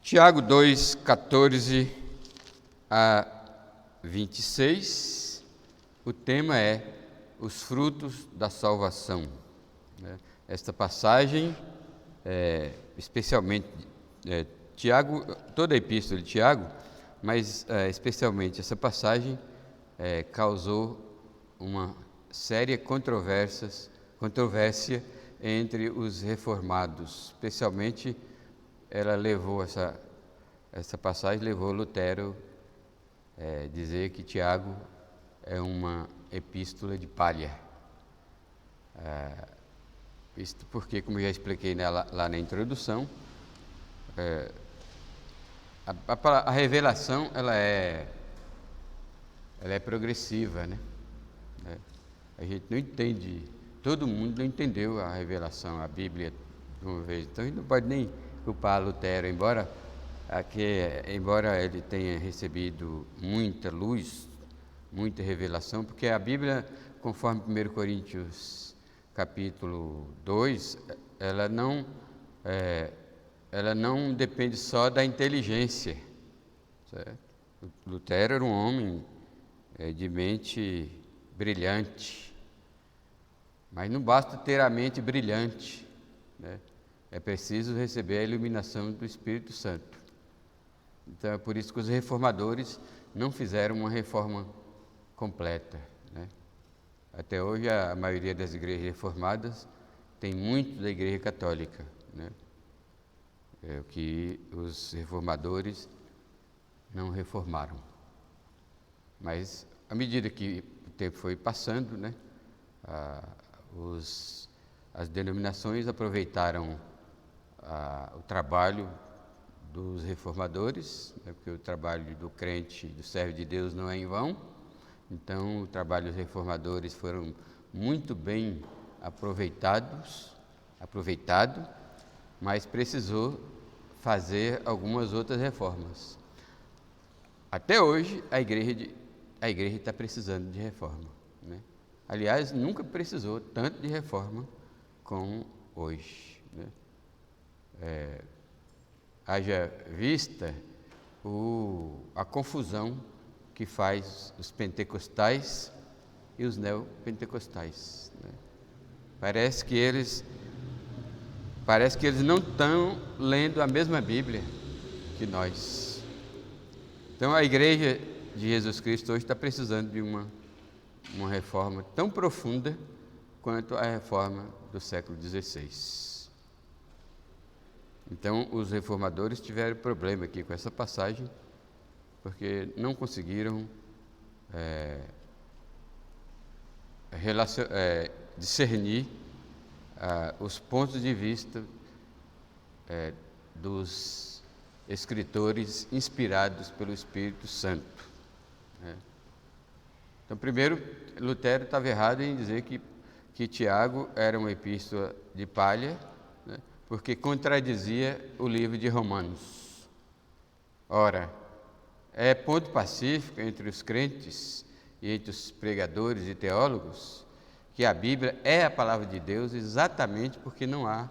Tiago 2, 14 a 26, o tema é os frutos da salvação. Esta passagem, especialmente Tiago, toda a epístola de Tiago, mas especialmente essa passagem causou uma séria controvérsia entre os reformados, especialmente essa passagem levou Lutero a dizer que Tiago é uma epístola de palha. Isto porque, como eu já expliquei lá na introdução, a revelação ela é progressiva, né? A gente não entende, todo mundo não entendeu a revelação, a Bíblia de uma vez, então a gente não pode nem culpar Lutero, embora ele tenha recebido muita luz, muita revelação, porque a Bíblia, conforme 1 Coríntios capítulo 2, ela não depende só da inteligência, certo? Lutero era um homem de mente brilhante, mas não basta ter a mente brilhante, né? É preciso receber a iluminação do Espírito Santo. Então é por isso que os reformadores não fizeram uma reforma completa, né? Até hoje a maioria das igrejas reformadas tem muito da igreja católica, né? É o que os reformadores não reformaram. Mas à medida que o tempo foi passando, né, as denominações aproveitaram o trabalho dos reformadores, né, porque o trabalho do crente, do servo de Deus não é em vão. Então, o trabalho dos reformadores foram muito bem aproveitado, mas precisou fazer algumas outras reformas. Até hoje, a igreja está precisando de reforma, né? Aliás, nunca precisou tanto de reforma como hoje, né? Haja vista a confusão que faz os pentecostais e os neopentecostais, né? Parece que eles não estão lendo a mesma Bíblia que nós. Então a igreja de Jesus Cristo hoje está precisando de uma reforma tão profunda quanto a reforma do século XVI. Então, os reformadores tiveram problema aqui com essa passagem, porque não conseguiram discernir os pontos de vista dos escritores inspirados pelo Espírito Santo, né? Então, primeiro, Lutero estava errado em dizer que Tiago era uma epístola de palha, né, porque contradizia o livro de Romanos. Ora, é ponto pacífico entre os crentes e entre os pregadores e teólogos que a Bíblia é a palavra de Deus exatamente porque não há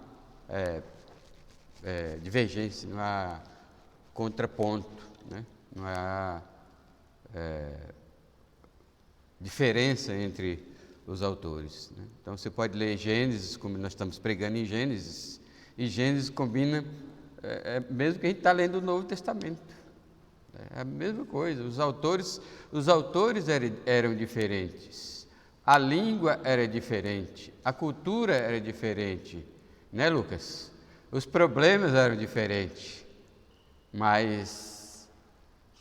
divergência, não há contraponto, né? Não há diferença entre os autores, né? Então você pode ler Gênesis, como nós estamos pregando em Gênesis, e Gênesis combina, mesmo que a gente está lendo o Novo Testamento, é a mesma coisa. Os autores eram diferentes, a língua era diferente, a cultura era diferente, né, Lucas? Os problemas eram diferentes, mas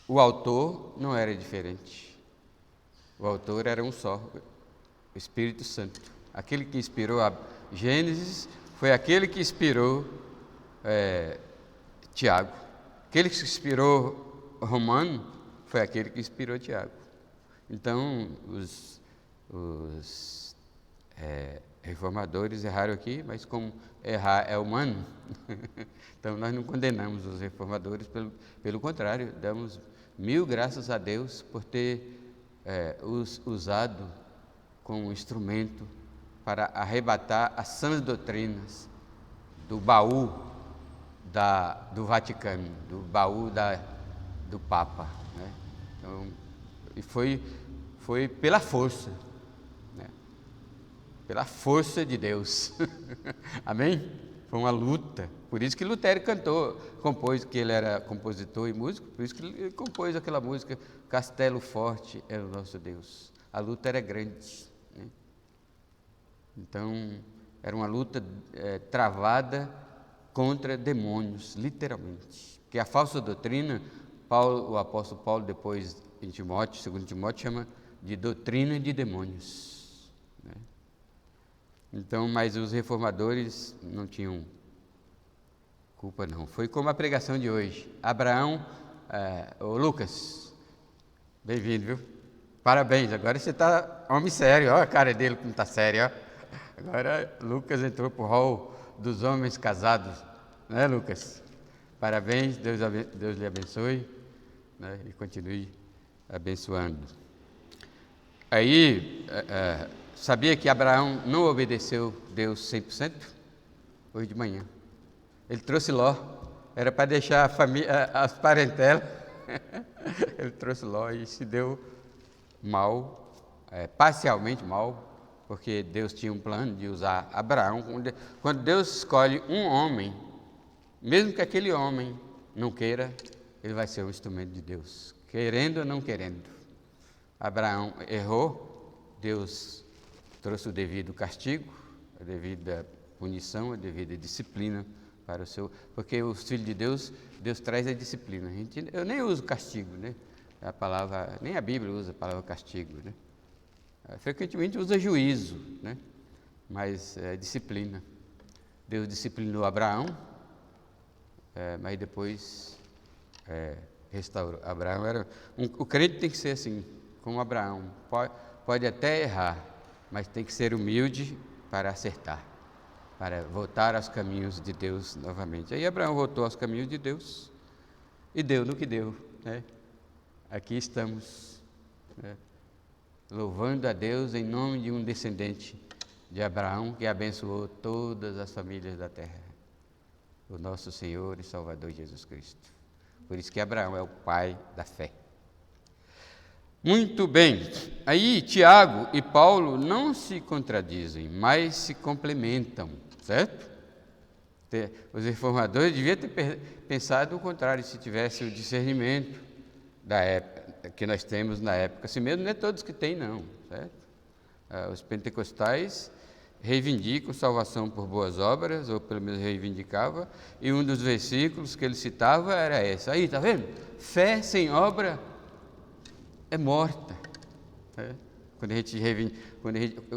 o autor não era diferente. O autor era um só, o Espírito Santo. Aquele que inspirou a Gênesis foi aquele que inspirou Tiago. Aquele que inspirou Romano foi aquele que inspirou Tiago. Então, os reformadores erraram aqui, mas como errar é humano, então nós não condenamos os reformadores, pelo contrário, damos 1000 graças a Deus por ter os usado como instrumento para arrebatar as sãs doutrinas do baú do Vaticano, do baú do Papa, né? Então, e foi pela força, né? Pela força de Deus. Amém? Foi uma luta. Por isso que Lutero compôs, que ele era compositor e músico, por isso que ele compôs aquela música Castelo Forte é o nosso Deus. A luta era grande, né? Então, era uma luta travada contra demônios, literalmente. Porque a falsa doutrina, o apóstolo Paulo, depois em Timóteo, 2 Timóteo, chama de doutrina de demônios, né? Então, mas os reformadores não tinham culpa, não. Foi como a pregação de hoje. Abraão, ô Lucas, bem-vindo, viu? Parabéns, agora você está homem sério, olha a cara dele como está sério, ó. Agora Lucas entrou para o hall dos homens casados, né, Lucas? Parabéns, Deus lhe abençoe, né, e continue abençoando. Aí, sabia que Abraão não obedeceu Deus 100%? Hoje de manhã. Ele trouxe Ló, era para deixar a família, as parentelas, ele trouxe Ló e se deu mal, parcialmente mal, porque Deus tinha um plano de usar Abraão. Quando Deus escolhe um homem, mesmo que aquele homem não queira, ele vai ser um instrumento de Deus, querendo ou não querendo. Abraão errou, Deus trouxe o devido castigo, a devida punição, a devida disciplina para o seu... Porque os filhos de Deus, Deus traz a disciplina. Eu nem uso castigo, né? A palavra, nem a Bíblia usa a palavra castigo, né? Frequentemente usa juízo, né? Mas é disciplina. Deus disciplinou Abraão, mas depois restaurou. Abraão o crente tem que ser assim, como Abraão. Pode até errar, mas tem que ser humilde para acertar, para voltar aos caminhos de Deus novamente. Aí Abraão voltou aos caminhos de Deus e deu no que deu, né? Aqui estamos, né, louvando a Deus em nome de um descendente de Abraão que abençoou todas as famílias da terra, o nosso Senhor e Salvador Jesus Cristo. Por isso que Abraão é o pai da fé. Muito bem, aí Tiago e Paulo não se contradizem, mas se complementam, certo? Os reformadores deviam ter pensado o contrário, se tivesse o discernimento da época, que nós temos na época, assim mesmo não é todos que têm não, certo? Os pentecostais reivindicam salvação por boas obras, ou pelo menos reivindicava, e um dos versículos que ele citava era esse, aí, tá vendo? Fé sem obra é morta, né?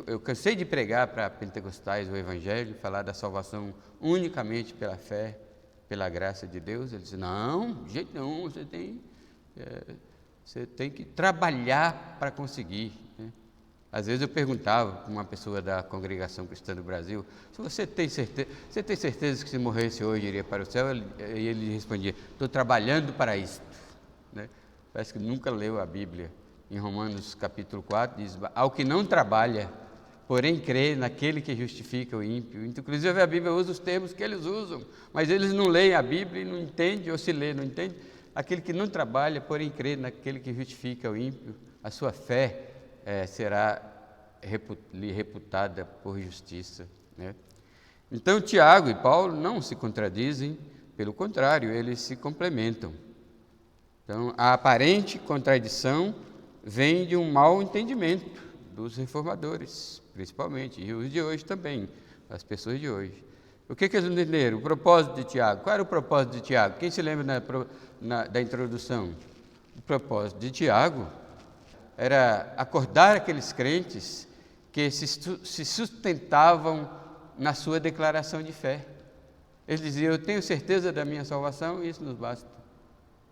Eu cansei de pregar para pentecostais o evangelho, falar da salvação unicamente pela fé, pela graça de Deus. Eles dizem, não, de jeito nenhum, você tem que trabalhar para conseguir, né? Às vezes eu perguntava para uma pessoa da Congregação Cristã do Brasil, se você tem certeza que se morresse hoje iria para o céu? E ele respondia, estou trabalhando para isso, né? Parece que nunca leu a Bíblia. Em Romanos capítulo 4 diz, ao que não trabalha, porém crê naquele que justifica o ímpio. Inclusive a Bíblia usa os termos que eles usam, mas eles não leem a Bíblia e não entendem, ou se lê, não entende. Aquele que não trabalha, porém crê naquele que justifica o ímpio, a sua fé será lhe reputada por justiça, né? Então Tiago e Paulo não se contradizem, pelo contrário, eles se complementam. Então a aparente contradição vem de um mau entendimento dos reformadores, principalmente, e os de hoje também, as pessoas de hoje. O que eles entenderam? O propósito de Tiago. Qual era o propósito de Tiago? Quem se lembra da introdução? O propósito de Tiago era acordar aqueles crentes que se sustentavam na sua declaração de fé. Eles diziam, eu tenho certeza da minha salvação e isso nos basta,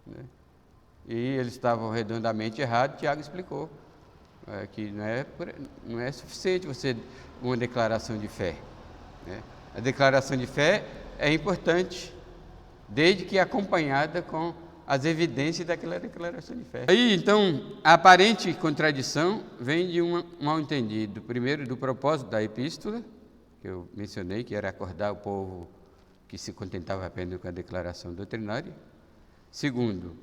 né? E eles estavam redondamente errados. Tiago explicou que não é suficiente uma declaração de fé, né? A declaração de fé é importante, desde que acompanhada com as evidências daquela declaração de fé. Aí, então, a aparente contradição vem de um mal-entendido. Primeiro, do propósito da epístola, que eu mencionei, que era acordar o povo que se contentava apenas com a declaração doutrinária. Segundo,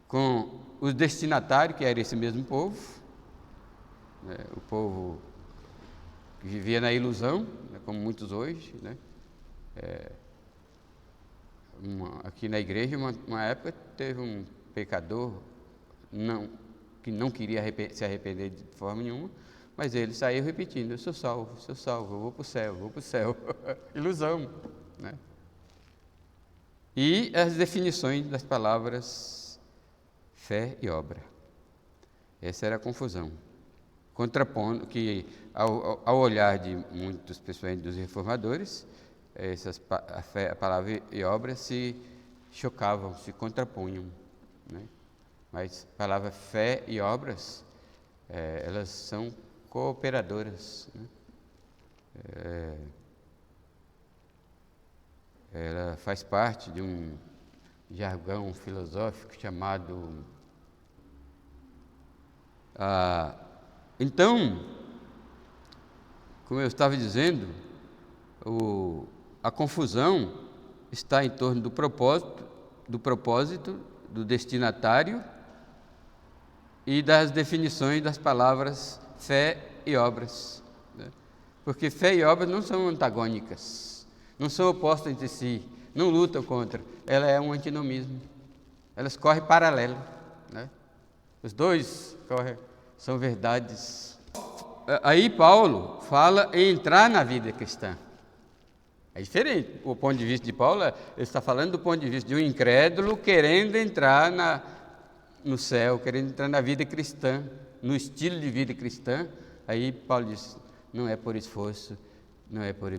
com os destinatários, que era esse mesmo povo, né, o povo que vivia na ilusão, né, como muitos hoje, né. Aqui na igreja, uma época, teve um pecador que não queria se arrepender de forma nenhuma, mas ele saiu repetindo: eu sou salvo, eu vou para o céu, eu vou para o céu. Ilusão, né? E as definições das palavras fé e obra. Essa era a confusão. Contrapondo que, ao olhar de muitos, principalmente dos reformadores, a palavra e obra se chocavam, se contrapunham, né? Mas a palavra fé e obras, elas são cooperadoras, né? Ela faz parte de um jargão filosófico chamado... Então, como eu estava dizendo, a confusão está em torno do propósito, do destinatário e das definições das palavras fé e obras, né? Porque fé e obras não são antagônicas, não são opostas entre si, não lutam contra, ela é um antinomismo, elas correm paralelo, né? Os dois são verdades. Aí Paulo fala em entrar na vida cristã. É diferente. O ponto de vista de Paulo, ele está falando do ponto de vista de um incrédulo querendo entrar no céu, querendo entrar na vida cristã, no estilo de vida cristã. Aí Paulo diz: não é por esforço, não é por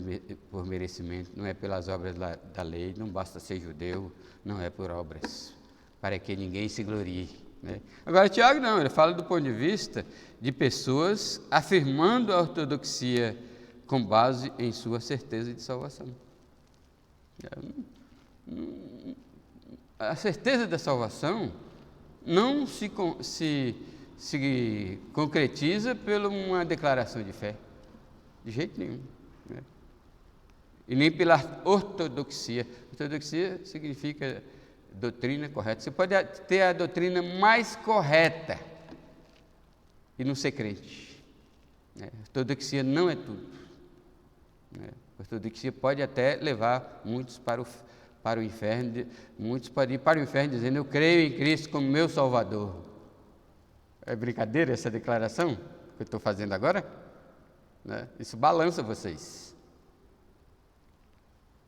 merecimento, não é pelas obras da lei, não basta ser judeu, não é por obras, para que ninguém se glorie, né? Agora, Tiago não, ele fala do ponto de vista de pessoas afirmando a ortodoxia com base em sua certeza de salvação. A certeza da salvação não se concretiza por uma declaração de fé, de jeito nenhum, né? E nem pela ortodoxia. Ortodoxia significa doutrina correta. Você pode ter a doutrina mais correta e não ser crente, né? Ortodoxia não é tudo, né? Ortodoxia pode até levar muitos para o inferno, muitos podem ir para o inferno dizendo: eu creio em Cristo como meu Salvador. É brincadeira essa declaração que eu estou fazendo agora, né? Isso balança vocês.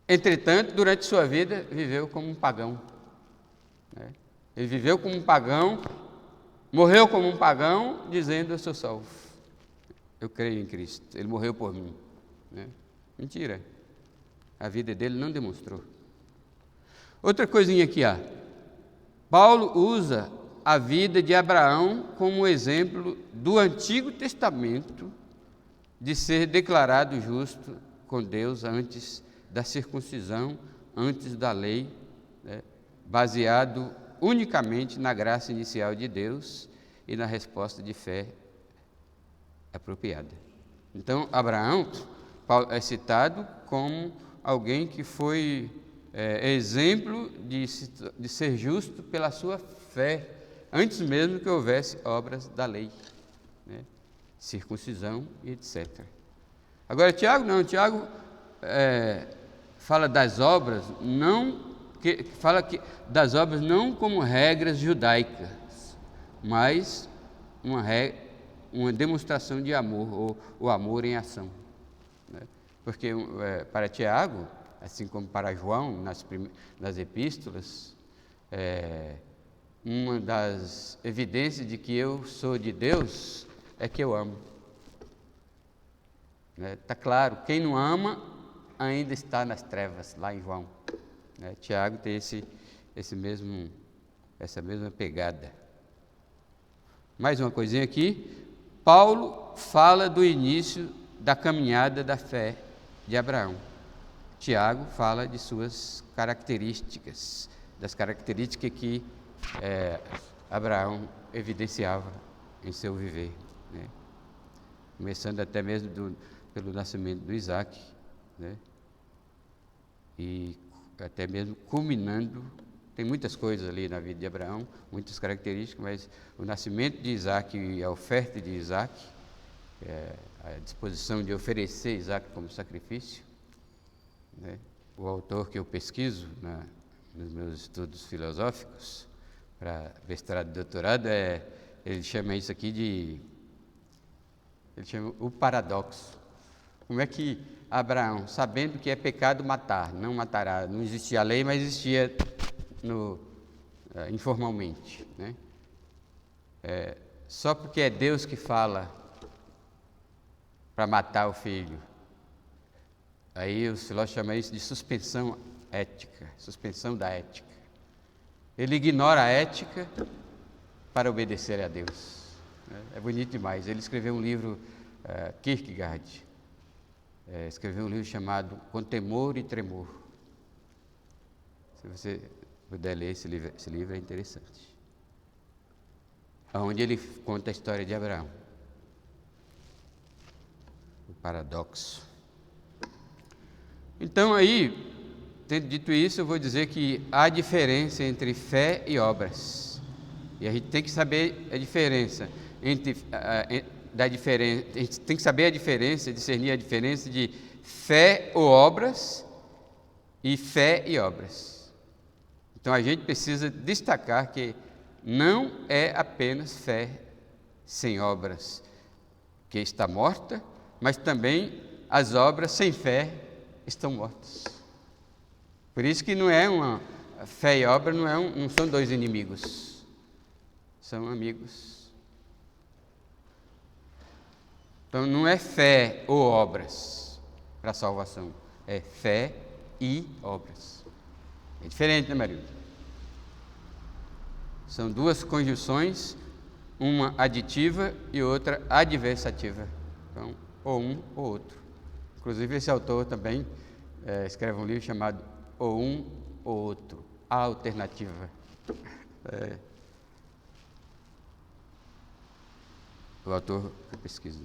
Entretanto, durante sua vida, viveu como um pagão, né? Ele viveu como um pagão, morreu como um pagão, dizendo: eu sou salvo, eu creio em Cristo, Ele morreu por mim, né? Mentira, a vida dele não demonstrou. Outra coisinha aqui, Paulo usa a vida de Abraão como exemplo do Antigo Testamento de ser declarado justo com Deus antes da circuncisão, antes da lei, né? Baseado unicamente na graça inicial de Deus e na resposta de fé apropriada. Então, Abraão é citado como alguém que foi exemplo de ser justo pela sua fé, antes mesmo que houvesse obras da lei, né? Circuncisão e etc. Agora, Tiago não, Tiago fala das obras, das obras não como regras judaicas, mas uma demonstração de amor, ou o amor em ação, né? Porque para Tiago, assim como para João, nas epístolas, uma das evidências de que eu sou de Deus é que eu amo. Está claro, quem não ama ainda está nas trevas, lá em João, né? Tiago tem essa mesma pegada. Mais uma coisinha aqui, Paulo fala do início da caminhada da fé de Abraão. Tiago fala de suas características, das características que Abraão evidenciava em seu viver, né? Começando até mesmo pelo nascimento do Isaac, né? e até mesmo culminando. Tem muitas coisas ali na vida de Abraão, muitas características, mas o nascimento de Isaac e a oferta de Isaac, a disposição de oferecer Isaac como sacrifício, né? O autor que eu pesquiso nos meus estudos filosóficos, para mestrado e doutorado, ele chama isso aqui ele chama o paradoxo. Como é que Abraão, sabendo que é pecado matar, não matará, não existia a lei, mas existia informalmente, né? Só porque é Deus que fala para matar o filho, aí os filósofos chamam isso de suspensão ética, suspensão da ética. Ele ignora a ética para obedecer a Deus. É bonito demais. Ele escreveu um livro, Kierkegaard, escreveu um livro chamado Com Temor e Tremor. Se você puder ler esse livro é interessante. Onde ele conta a história de Abraão. O paradoxo. Então aí, tendo dito isso, eu vou dizer que há diferença entre fé e obras. E a gente tem que saber a diferença a gente tem que saber a diferença, discernir a diferença de fé ou obras e fé e obras. Então a gente precisa destacar que não é apenas fé sem obras que está morta, mas também as obras sem fé estão mortas. Por isso que não é uma fé e obra, não são dois inimigos, são amigos. Então não é fé ou obras para a salvação, é fé e obras. É diferente, né, Maria? São duas conjunções, uma aditiva e outra adversativa. Então, ou um ou outro. Inclusive esse autor também escreve um livro chamado Ou um ou outro, a alternativa. O autor que pesquisa.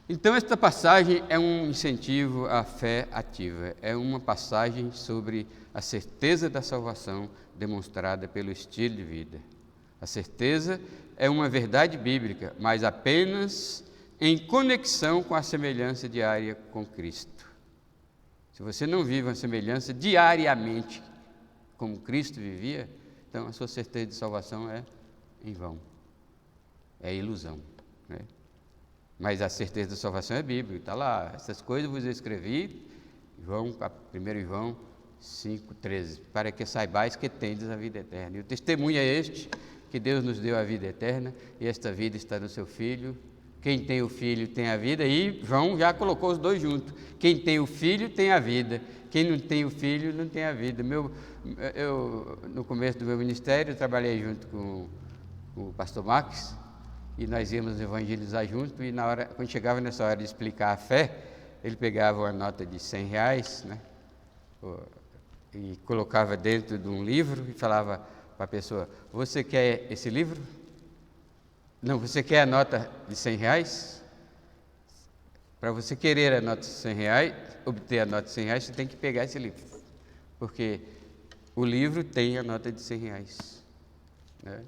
Então esta passagem é um incentivo à fé ativa, é uma passagem sobre a certeza da salvação demonstrada pelo estilo de vida. A certeza é uma verdade bíblica, mas apenas em conexão com a semelhança diária com Cristo. Se você não vive uma semelhança diariamente como Cristo vivia, então a sua certeza de salvação é em vão, é ilusão, né? Mas a certeza da salvação é bíblica, está lá, essas coisas vos escrevi, 1 João 5,13, para que saibais que tendes a vida eterna. E o testemunho é este, que Deus nos deu a vida eterna, e esta vida está no seu Filho. Quem tem o Filho tem a vida, e João já colocou os dois juntos. Quem tem o Filho tem a vida, quem não tem o Filho não tem a vida. No começo do meu ministério, eu trabalhei junto com o pastor Max, e nós íamos evangelizar junto, e quando chegava nessa hora de explicar a fé, ele pegava uma nota de R$100, né, e colocava dentro de um livro e falava para a pessoa: você quer esse livro? Não, você quer a nota de R$100? Para você querer a nota de R$100, obter a nota de R$100, você tem que pegar esse livro, porque o livro tem a nota de R$100, né?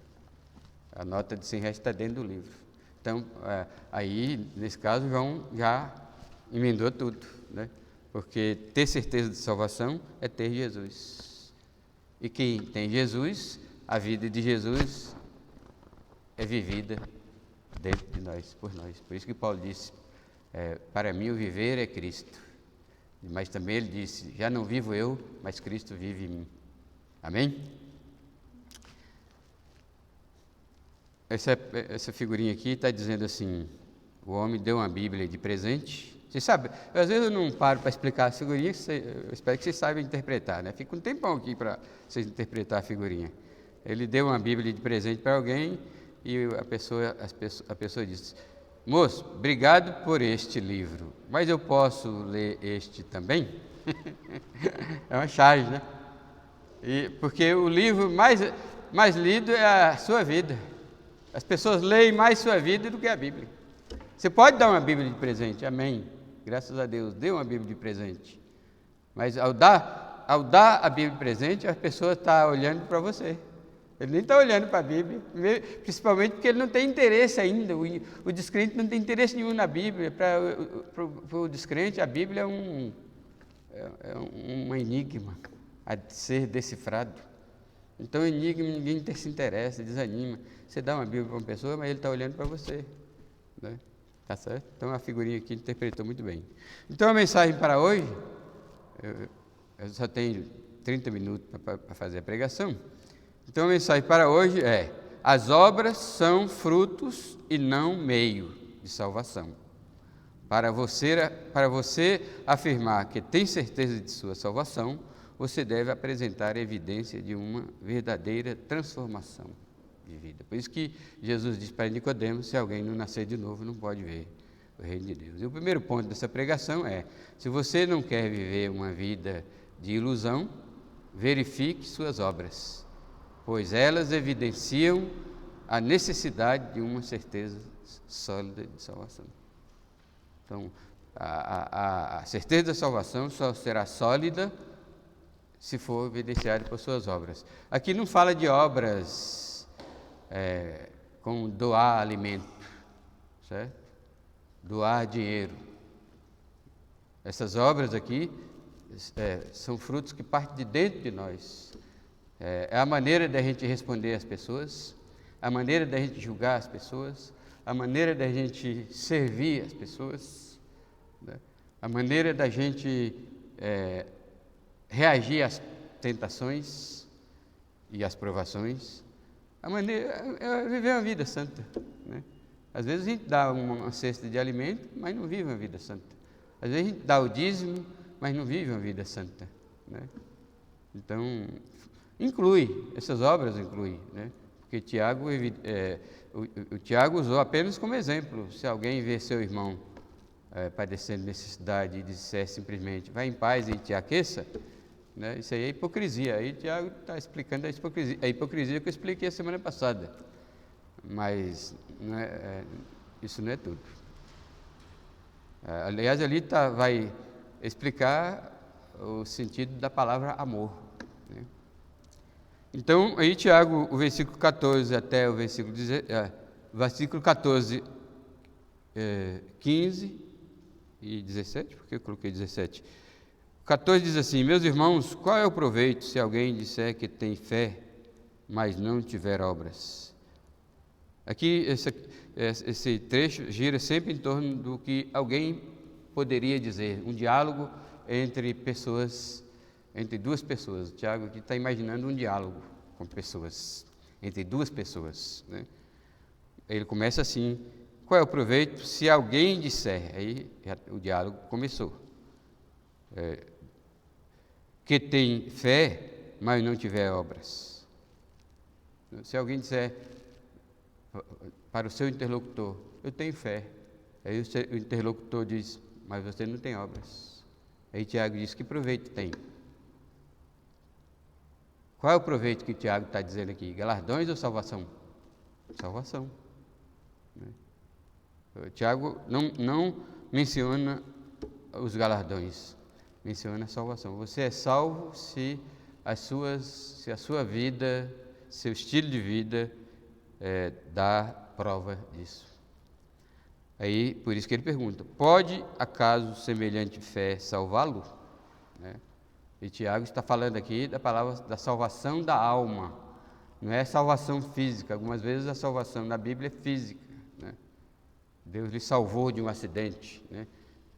A nota de R$100 está dentro do livro. Então, aí, nesse caso, João já emendou tudo, né? Porque ter certeza de salvação é ter Jesus. E quem tem Jesus, a vida de Jesus é vivida dentro de nós, por nós. Por isso que Paulo disse, para mim o viver é Cristo. Mas também ele disse, já não vivo eu, mas Cristo vive em mim. Amém? Essa figurinha aqui está dizendo assim, o homem deu uma Bíblia de presente. Você sabe, às vezes eu não paro para explicar a figurinha, eu espero que vocês saibam interpretar, né? Fica um tempão aqui para vocês interpretar a figurinha. Ele deu uma Bíblia de presente para alguém e a pessoa disse, moço, obrigado por este livro, mas eu posso ler este também? É uma charge, né? Porque o livro mais lido é a sua vida. As pessoas leem mais sua vida do que a Bíblia. Você pode dar uma Bíblia de presente, amém. Graças a Deus, dê uma Bíblia de presente. Mas ao dar a Bíblia presente, a pessoa está olhando para você. Ele nem está olhando para a Bíblia, principalmente porque ele não tem interesse ainda. O descrente não tem interesse nenhum na Bíblia. Para o descrente, a Bíblia é um enigma a ser decifrado. Então, enigma, ninguém se interessa, desanima. Você dá uma Bíblia para uma pessoa, mas ele está olhando para você. Né? Tá certo? Então, a figurinha aqui interpretou muito bem. Então, a mensagem para hoje, eu só tenho 30 minutos para fazer a pregação. Então, a mensagem para hoje é: as obras são frutos e não meio de salvação. Para você afirmar que tem certeza de sua salvação, você deve apresentar evidência de uma verdadeira transformação de vida. Por isso que Jesus disse para Nicodemos: se alguém não nascer de novo, não pode ver o reino de Deus. E o primeiro ponto dessa pregação é: se você não quer viver uma vida de ilusão, verifique suas obras, pois elas evidenciam a necessidade de uma certeza sólida de salvação. Então, a certeza da salvação só será sólida se for evidenciada por suas obras. Aqui não fala de obras como doar alimento, certo? Doar dinheiro. Essas obras aqui são frutos que partem de dentro de nós. É a maneira da gente responder às pessoas, a maneira da gente julgar as pessoas, a maneira da gente servir as pessoas, né? A maneira da gente reagir às tentações e às provações. A maneira é viver uma vida santa, né? Às vezes a gente dá uma cesta de alimento, mas não vive uma vida santa. Às vezes a gente dá o dízimo, mas não vive uma vida santa, né? Então, essas obras incluem, né? Porque Tiago, o Tiago usou apenas como exemplo. Se alguém vê seu irmão padecendo necessidade e disser simplesmente: vai em paz e te aqueça, né? Isso aí é hipocrisia. Aí Tiago está explicando a hipocrisia que eu expliquei a semana passada. Mas isso não é tudo. Aliás, ali vai explicar o sentido da palavra amor, né? Então, aí Tiago, o versículo 14 até o versículo 14, 15 e 17, porque eu coloquei 17. 14 diz assim: meus irmãos, qual é o proveito se alguém disser que tem fé, mas não tiver obras? Aqui, esse trecho gira sempre em torno do que alguém poderia dizer, um diálogo entre duas pessoas. O Tiago aqui está imaginando um diálogo com pessoas, entre duas pessoas, né? Ele começa assim: qual é o proveito se alguém disser, aí o diálogo começou, que tem fé, mas não tiver obras. Se alguém disser para o seu interlocutor: eu tenho fé, aí o interlocutor diz: mas você não tem obras. Aí Tiago diz: que proveito tem? Qual é o proveito que Tiago está dizendo aqui? Galardões ou salvação? Salvação, né? Tiago não menciona os galardões, menciona a salvação. Você é salvo se a sua vida, seu estilo de vida dá prova disso. Aí, por isso que ele pergunta: pode acaso semelhante fé salvá-lo? Né? E Tiago está falando aqui da palavra da salvação da alma, não é salvação física. Algumas vezes a salvação na Bíblia é física, né? Deus lhe salvou de um acidente, né?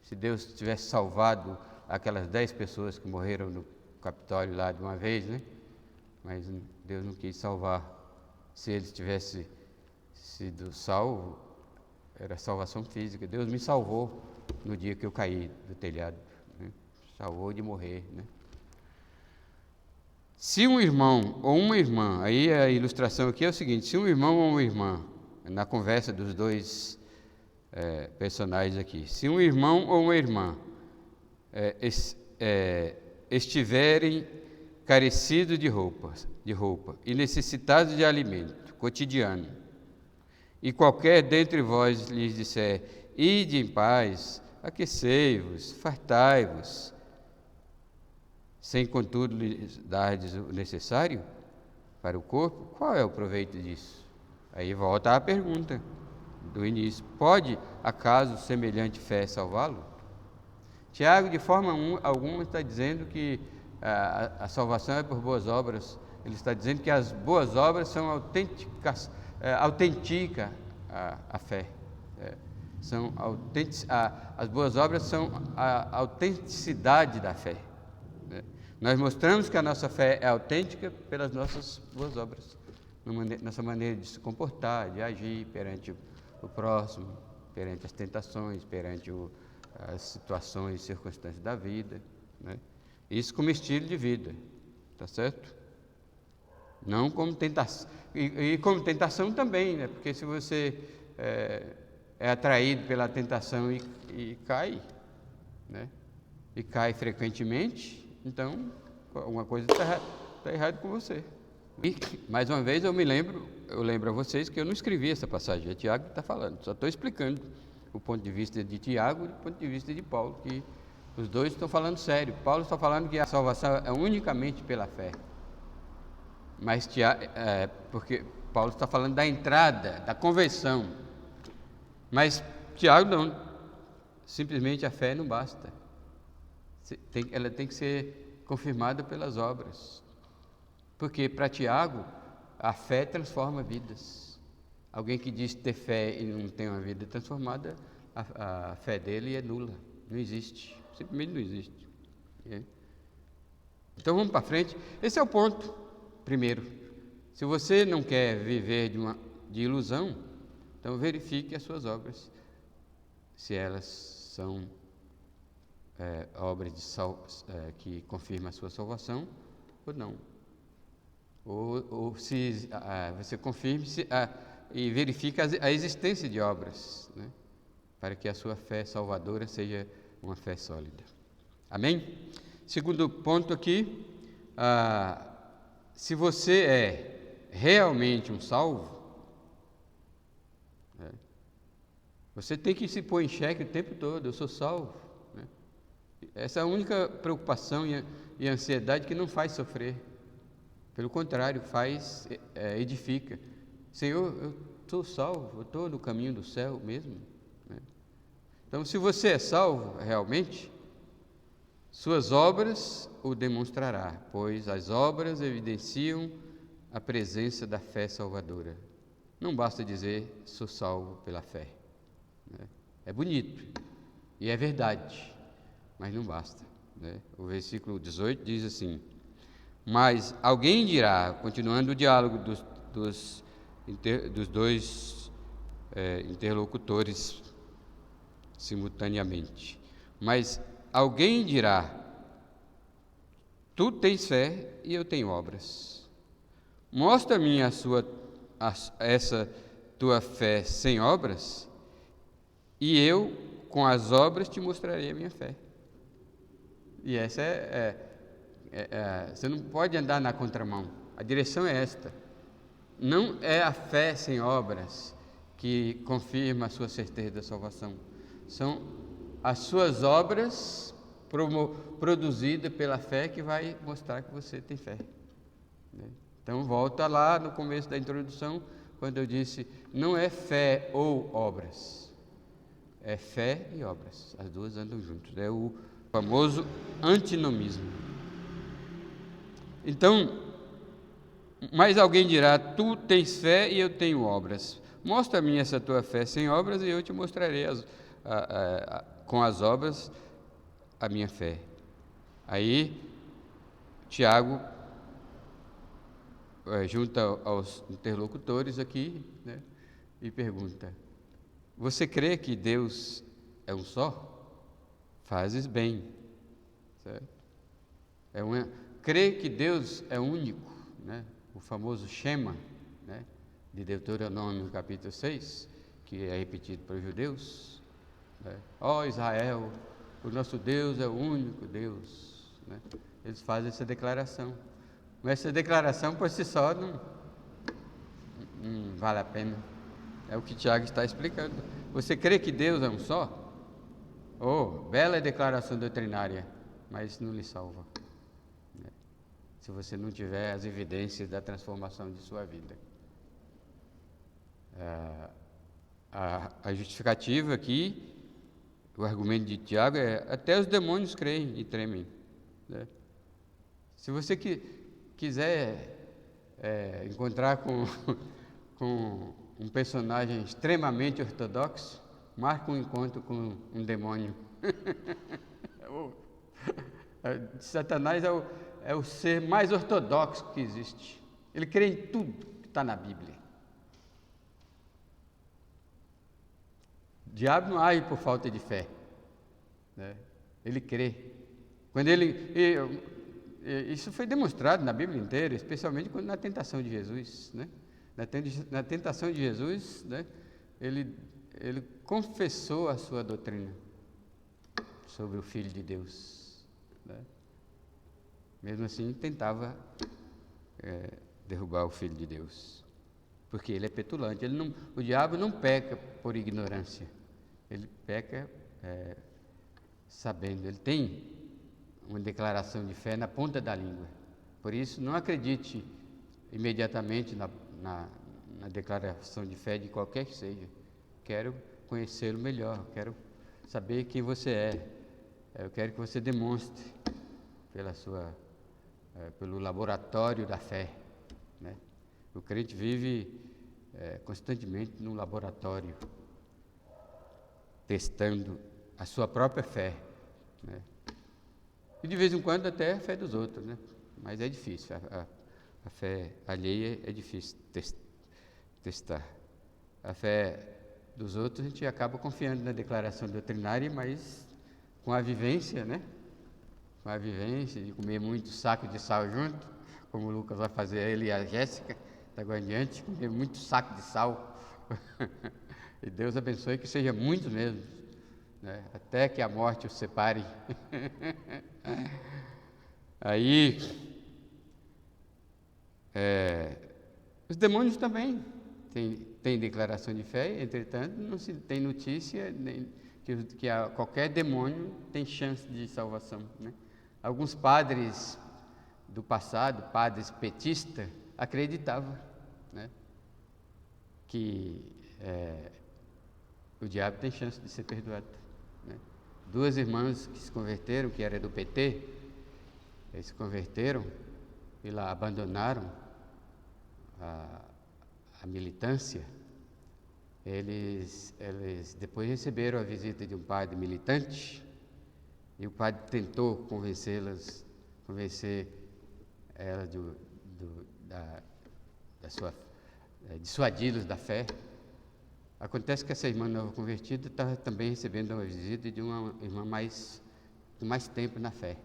Se Deus tivesse salvado aquelas 10 pessoas que morreram no Capitólio lá de uma vez, né? Mas Deus não quis salvar. Se eles tivessem sido salvos, era salvação física. Deus me salvou no dia que eu caí do telhado, né? Salvou de morrer, né? Se um irmão ou uma irmã, aí a ilustração aqui é o seguinte: se um irmão ou uma irmã, na conversa dos dois personagens aqui, se um irmão ou uma irmã estiverem carecidos de roupa e necessitados de alimento cotidiano, e qualquer dentre vós lhes disser: ide em paz, aquecei-vos, fartai-vos, sem contudo lhes dardes o necessário para o corpo, qual é o proveito disso? Aí volta a pergunta do início: pode acaso semelhante fé salvá-lo? Tiago, de forma alguma, está dizendo que a salvação é por boas obras. Ele está dizendo que as boas obras são autênticas, autentica a fé. As boas obras são a autenticidade da fé. Nós mostramos que a nossa fé é autêntica pelas nossas boas obras, nossa maneira de se comportar, de agir perante o próximo, perante as tentações, perante as situações e circunstâncias da vida, né? Isso como estilo de vida, tá certo? Não como tentação, e como tentação também, né? Porque se você é atraído pela tentação e cai, né? E cai frequentemente, então alguma coisa está errada com você. E, mais uma vez, eu lembro a vocês que eu não escrevi essa passagem, é Tiago que está falando, só estou explicando o ponto de vista de Tiago e o ponto de vista de Paulo, que os dois estão falando sério. Paulo está falando que a salvação é unicamente pela fé, mas porque Paulo está falando da entrada, da conversão, mas Tiago não, simplesmente a fé não basta, ela tem que ser confirmada pelas obras, porque para Tiago a fé transforma vidas. Alguém que diz ter fé e não tem uma vida transformada, a fé dele é nula, não existe, simplesmente não existe. Então vamos para frente. Esse é o ponto primeiro. Se você não quer viver de ilusão, então verifique as suas obras, se elas são obras que confirmam a sua salvação ou não. Ou se você confirme e verifique a existência de obras, né? Para que a sua fé salvadora seja uma fé sólida. Amém? Segundo ponto aqui, se você é realmente um salvo, você tem que se pôr em xeque o tempo todo: eu sou salvo, né? Essa é a única preocupação e ansiedade que não faz sofrer. Pelo contrário, edifica. Senhor, eu sou salvo, eu estou no caminho do céu mesmo, né? Então, se você é salvo realmente, suas obras o demonstrará, pois as obras evidenciam a presença da fé salvadora. Não basta dizer sou salvo pela fé, né? É bonito e é verdade, mas não basta, né? O versículo 18 diz assim: mas alguém dirá, continuando o diálogo dos dois interlocutores simultaneamente, mas alguém dirá: tu tens fé e eu tenho obras. Mostra-me essa tua fé sem obras, e eu com as obras te mostrarei a minha fé. E essa você não pode andar na contramão, a direção é esta. Não é a fé sem obras que confirma a sua certeza da salvação, são as suas obras produzidas pela fé que vai mostrar que você tem fé, né? Então volta lá no começo da introdução, quando eu disse, não é fé ou obras, é fé e obras, as duas andam juntas, é o famoso antinomismo. Então, mas alguém dirá: tu tens fé e eu tenho obras. Mostra-me essa tua fé sem obras e eu te mostrarei com as obras a minha fé. Aí Tiago junta aos interlocutores aqui, né, e pergunta: você crê que Deus é um só? Fazes bem, certo? Crê que Deus é único, né? O famoso Shema, né, de Deuteronômio capítulo 6, que é repetido para os judeus, né? Ó Israel, o nosso Deus é o único Deus, né? Eles fazem essa declaração, mas essa declaração por si só não vale a pena. É o que Tiago está explicando. Você crê que Deus é um só? Oh, bela declaração doutrinária, mas não lhe salva. se você não tiver as evidências da transformação de sua vida. A justificativa aqui, o argumento de Tiago é: até os demônios creem e tremem, né? Se você quiser encontrar com um personagem extremamente ortodoxo, marque um encontro com um demônio. Satanás é o ser mais ortodoxo que existe. Ele crê em tudo que está na Bíblia. O diabo não age por falta de fé, né? Ele crê. Quando isso foi demonstrado na Bíblia inteira, especialmente na tentação de Jesus, né? Na tentação de Jesus, né? Ele confessou a sua doutrina sobre o Filho de Deus, né? Mesmo assim, tentava derrubar o Filho de Deus, porque ele é petulante. O diabo não peca por ignorância, ele peca sabendo. Ele tem uma declaração de fé na ponta da língua. Por isso, não acredite imediatamente na declaração de fé de qualquer que seja. Quero conhecê-lo melhor, quero saber quem você é. Eu quero que você demonstre pelo laboratório da fé, né? O crente vive constantemente num laboratório, testando a sua própria fé, né? E de vez em quando até a fé dos outros, né? Mas é difícil, a fé alheia é difícil testar. A fé dos outros a gente acaba confiando na declaração doutrinária, mas com a vivência, né? Com a vivência de comer muito saco de sal junto, como o Lucas vai fazer, ele e a Jéssica, da agora em diante, comer muito saco de sal. E Deus abençoe que seja muito mesmo, né? Até que a morte os separe. Aí, os demônios também têm declaração de fé, entretanto, não se tem notícia que qualquer demônio tem chance de salvação, né? Alguns padres do passado, padres petistas, acreditavam, né, que o diabo tem chance de ser perdoado, né? Duas irmãs que se converteram, que eram do PT, eles se converteram e lá abandonaram a militância. Eles depois receberam a visita de um padre militante, e o padre tentou convencer elas dissuadi-los da fé. Acontece que essa irmã nova convertida estava também recebendo uma visita de uma irmã com mais tempo na fé.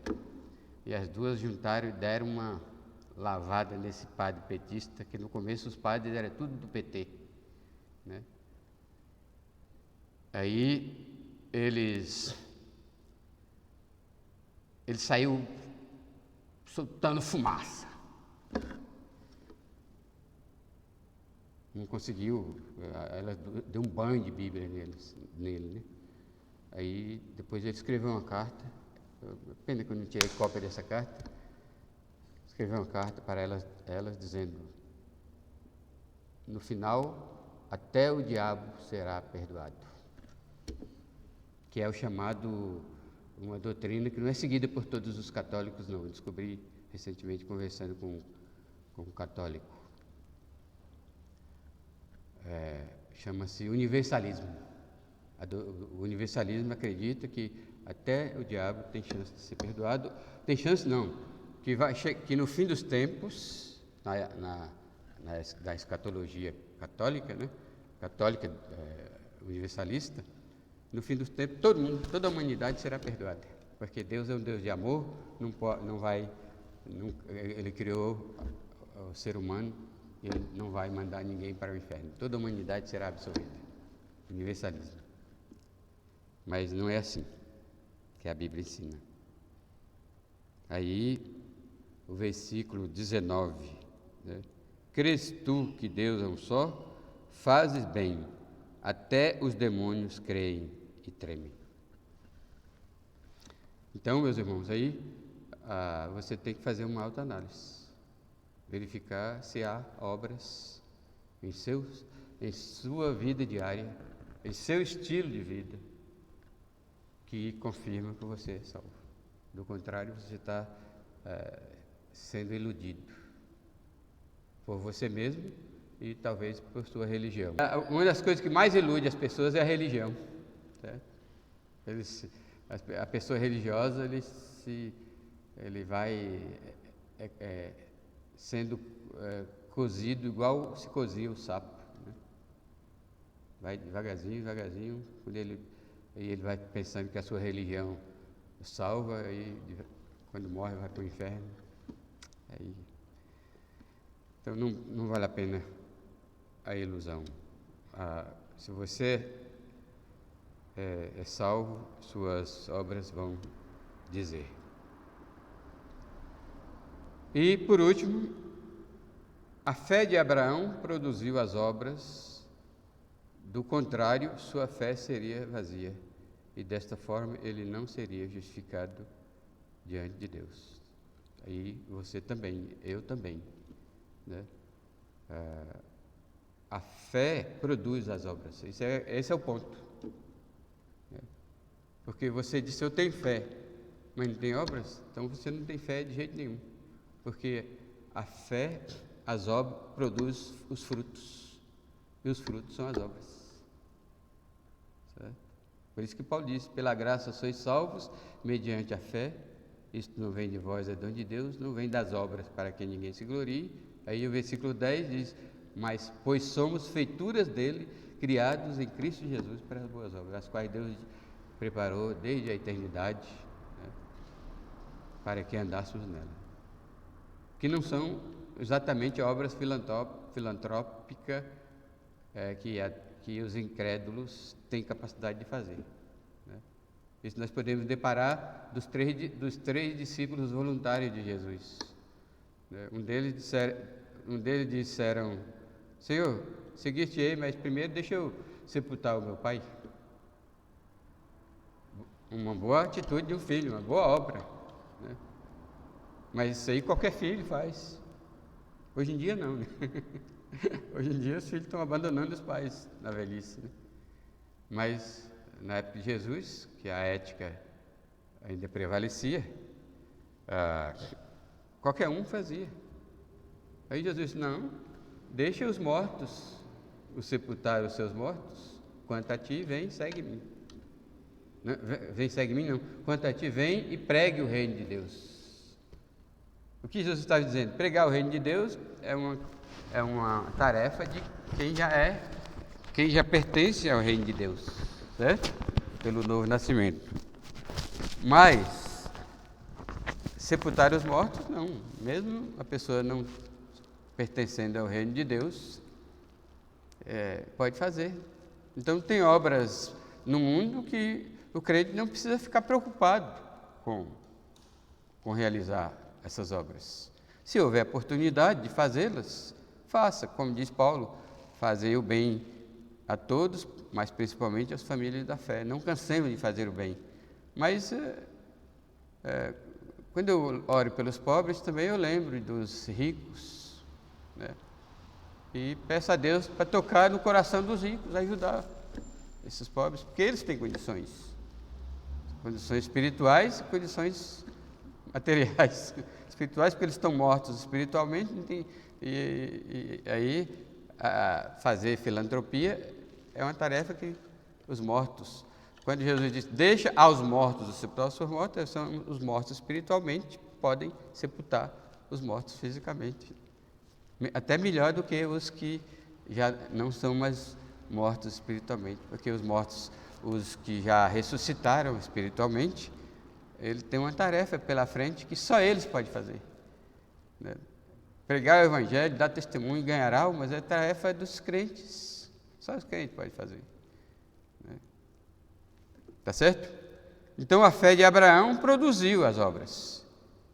E as duas juntaram e deram uma lavada nesse padre petista, que no começo os padres eram tudo do PT, né? Aí ele saiu soltando fumaça. Não conseguiu, ela deu um banho de Bíblia nele, né? Aí depois ele escreveu uma carta, pena que eu não tirei cópia dessa carta, escreveu uma carta para elas dizendo: no final, até o diabo será perdoado. Que é o chamado, uma doutrina que não é seguida por todos os católicos, não. Eu descobri recentemente conversando com um católico. Chama-se universalismo. O universalismo acredita que até o diabo tem chance de ser perdoado. Tem chance não, que no fim dos tempos, na escatologia católica, né? Católica universalista, no fim dos tempos toda a humanidade será perdoada, porque Deus é um Deus de amor, Ele criou o ser humano e Ele não vai mandar ninguém para o inferno. Toda a humanidade será absolvida. Universalismo. Mas não é assim que a Bíblia ensina. Aí, o versículo 19, né? Crês tu que Deus é um só? Fazes bem, até os demônios creem e tremem. Então, meus irmãos, aí você tem que fazer uma autoanálise, verificar se há obras em sua vida diária, em seu estilo de vida, que confirma que você é salvo. Do contrário, você está sendo iludido por você mesmo e talvez por sua religião. Uma das coisas que mais ilude as pessoas é a religião. Certo? A pessoa religiosa, ele vai sendo cozido igual se cozia o sapo. Né? Vai devagarzinho, quando ele vai pensando que a sua religião salva, e quando morre vai para o inferno. Então não vale a pena a ilusão. Se você é salvo, suas obras vão dizer. E, por último, a fé de Abraão produziu as obras, do contrário, sua fé seria vazia, e desta forma ele não seria justificado diante de Deus. Aí você também, eu também, né? A fé produz as obras, esse é o ponto. Porque você disse, eu tenho fé, mas não tem obras, então você não tem fé de jeito nenhum. Porque a fé, as obras, produz os frutos, e os frutos são as obras. Certo? Por isso que Paulo diz, pela graça sois salvos, mediante a fé. Isto não vem de vós, é dom de Deus, não vem das obras, para que ninguém se glorie. Aí o versículo 10 diz, mas pois somos feituras dele, criados em Cristo Jesus para as boas obras, as quais Deus preparou desde a eternidade, né, para que andássemos nela. Que não são exatamente obras filantrópicas que os incrédulos têm capacidade de fazer. Né? Isso nós podemos deparar dos três discípulos voluntários de Jesus. Né? Um deles disseram, Senhor, seguir-te-ei, mas primeiro deixa eu sepultar o meu pai. Uma boa atitude de um filho, uma boa obra. Né? Mas isso aí qualquer filho faz. Hoje em dia não, né? Hoje em dia os filhos estão abandonando os pais na velhice. Né? Mas na época de Jesus, que a ética ainda prevalecia, qualquer um fazia. Aí Jesus disse, não, deixa os mortos sepultar os seus mortos, quanto a ti, vem, segue-me. Não, vem, segue-me não, quanto a ti, vem e pregue o reino de Deus. O que Jesus estava dizendo? Pregar o reino de Deus é uma tarefa de quem já pertence ao reino de Deus, certo? Pelo novo nascimento. Mas sepultar os mortos, não. Mesmo a pessoa não pertencendo ao reino de Deus, pode fazer. Então tem obras no mundo que o crente não precisa ficar preocupado com realizar essas obras. Se houver oportunidade de fazê-las, faça, como diz Paulo, fazer o bem a todos, mas principalmente às famílias da fé. Não cansemos de fazer o bem. Mas quando eu oro pelos pobres, também eu lembro dos ricos, né? E peço a Deus para tocar no coração dos ricos, ajudar esses pobres, porque eles têm condições espirituais e condições materiais. Espirituais porque eles estão mortos espiritualmente, e aí fazer filantropia é uma tarefa que os mortos, quando Jesus diz, deixa aos mortos sepultar os seus mortos, são os mortos espiritualmente, podem sepultar os mortos fisicamente, até melhor do que os que já não são mais mortos espiritualmente, porque os mortos, os que já ressuscitaram espiritualmente, ele tem uma tarefa pela frente que só eles podem fazer. Né? Pregar o evangelho, dar testemunho, ganhar almas, é tarefa dos crentes. Só os crentes podem fazer. Né? Tá certo? Então a fé de Abraão produziu as obras.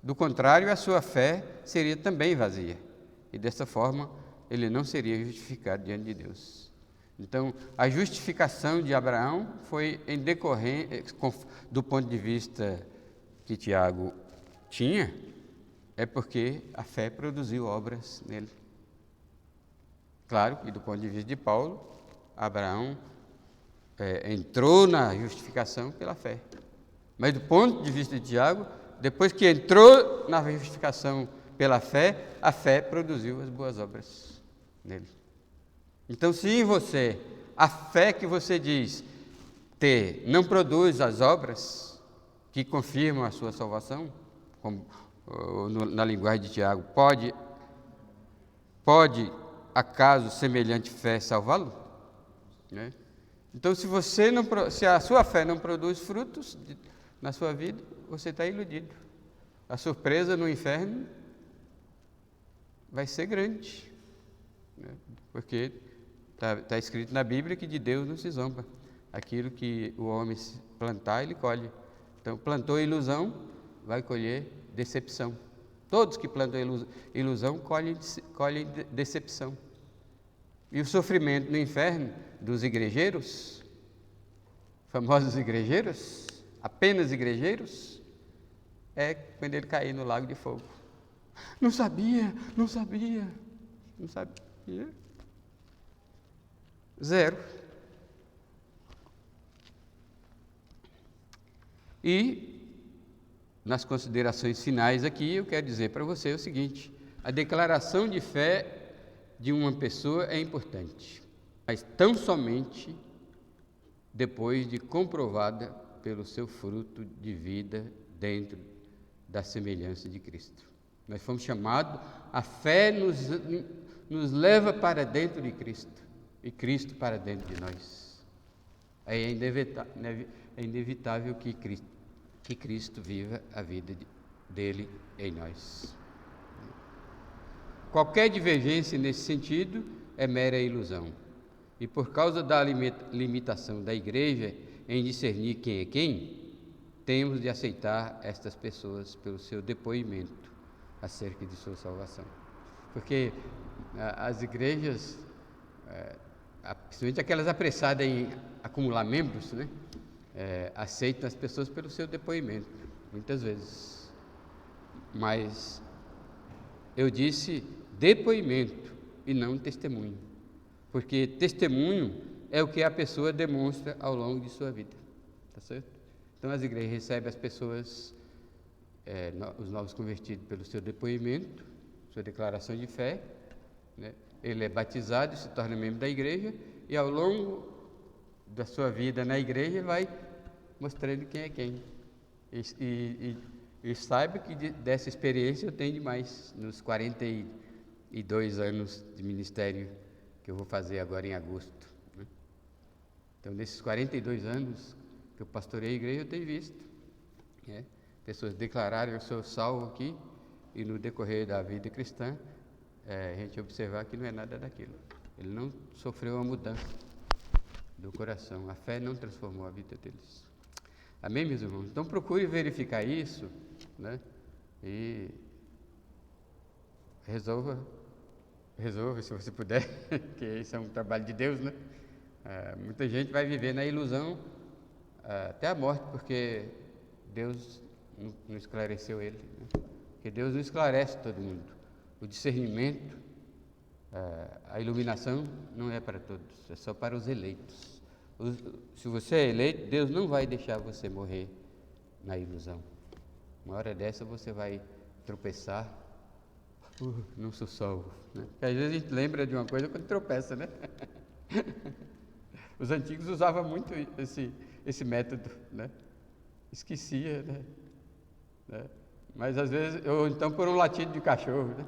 Do contrário, a sua fé seria também vazia. E dessa forma, ele não seria justificado diante de Deus. Então, a justificação de Abraão foi em decorrência, do ponto de vista que Tiago tinha, é porque a fé produziu obras nele. Claro que do ponto de vista de Paulo, Abraão entrou na justificação pela fé. Mas do ponto de vista de Tiago, depois que entrou na justificação pela fé, a fé produziu as boas obras nele. Então, se em você a fé que você diz ter não produz as obras que confirmam a sua salvação, como na linguagem de Tiago, pode acaso semelhante fé salvá-lo? Né? Então, se a sua fé não produz frutos na sua vida, você está iludido. A surpresa no inferno vai ser grande, né? Porque está escrito na Bíblia que de Deus não se zomba. Aquilo que o homem plantar, ele colhe. Então, plantou ilusão, vai colher decepção. Todos que plantam ilusão colhem decepção. E o sofrimento no inferno dos igrejeiros, famosos igrejeiros, apenas igrejeiros, é quando ele cair no lago de fogo. Não sabia. Zero. E, nas considerações finais aqui, eu quero dizer para você o seguinte: a declaração de fé de uma pessoa é importante, mas tão somente depois de comprovada pelo seu fruto de vida dentro da semelhança de Cristo. Nós fomos chamados, a fé nos leva para dentro de Cristo, e Cristo para dentro de nós. É inevitável que Cristo viva a vida dele em nós. Qualquer divergência nesse sentido é mera ilusão. E por causa da limitação da igreja em discernir quem é quem, temos de aceitar estas pessoas pelo seu depoimento acerca de sua salvação. Porque as igrejas, principalmente aquelas apressadas em acumular membros, né, aceitam as pessoas pelo seu depoimento, muitas vezes. Mas eu disse depoimento e não testemunho, porque testemunho é o que a pessoa demonstra ao longo de sua vida, tá certo? Então as igrejas recebem as pessoas, os novos convertidos, pelo seu depoimento, sua declaração de fé, né? Ele é batizado e se torna membro da igreja, e ao longo da sua vida na igreja vai mostrando quem é quem. E saiba que dessa experiência eu tenho demais, nos 42 anos de ministério que eu vou fazer agora em agosto, né? Então, nesses 42 anos que eu pastorei a igreja, eu tenho visto, né, pessoas declararem: eu sou salvo aqui, e no decorrer da vida cristã, a gente observar que não é nada daquilo. Ele não sofreu uma mudança do coração, a fé não transformou a vida deles. Amém, meus irmãos? Então procure verificar isso, né? E resolva se você puder, porque isso é um trabalho de Deus, né? Muita gente vai viver na ilusão até a morte, porque Deus não esclareceu ele, né? Porque Deus não esclarece todo mundo. O discernimento, a iluminação não é para todos, é só para os eleitos. Se você é eleito, Deus não vai deixar você morrer na ilusão. Uma hora dessa você vai tropeçar, não sou salvo, né? Porque às vezes a gente lembra de uma coisa quando tropeça, né? Os antigos usavam muito esse método, né? Esquecia, né? Mas às vezes, ou então por um latido de cachorro, né?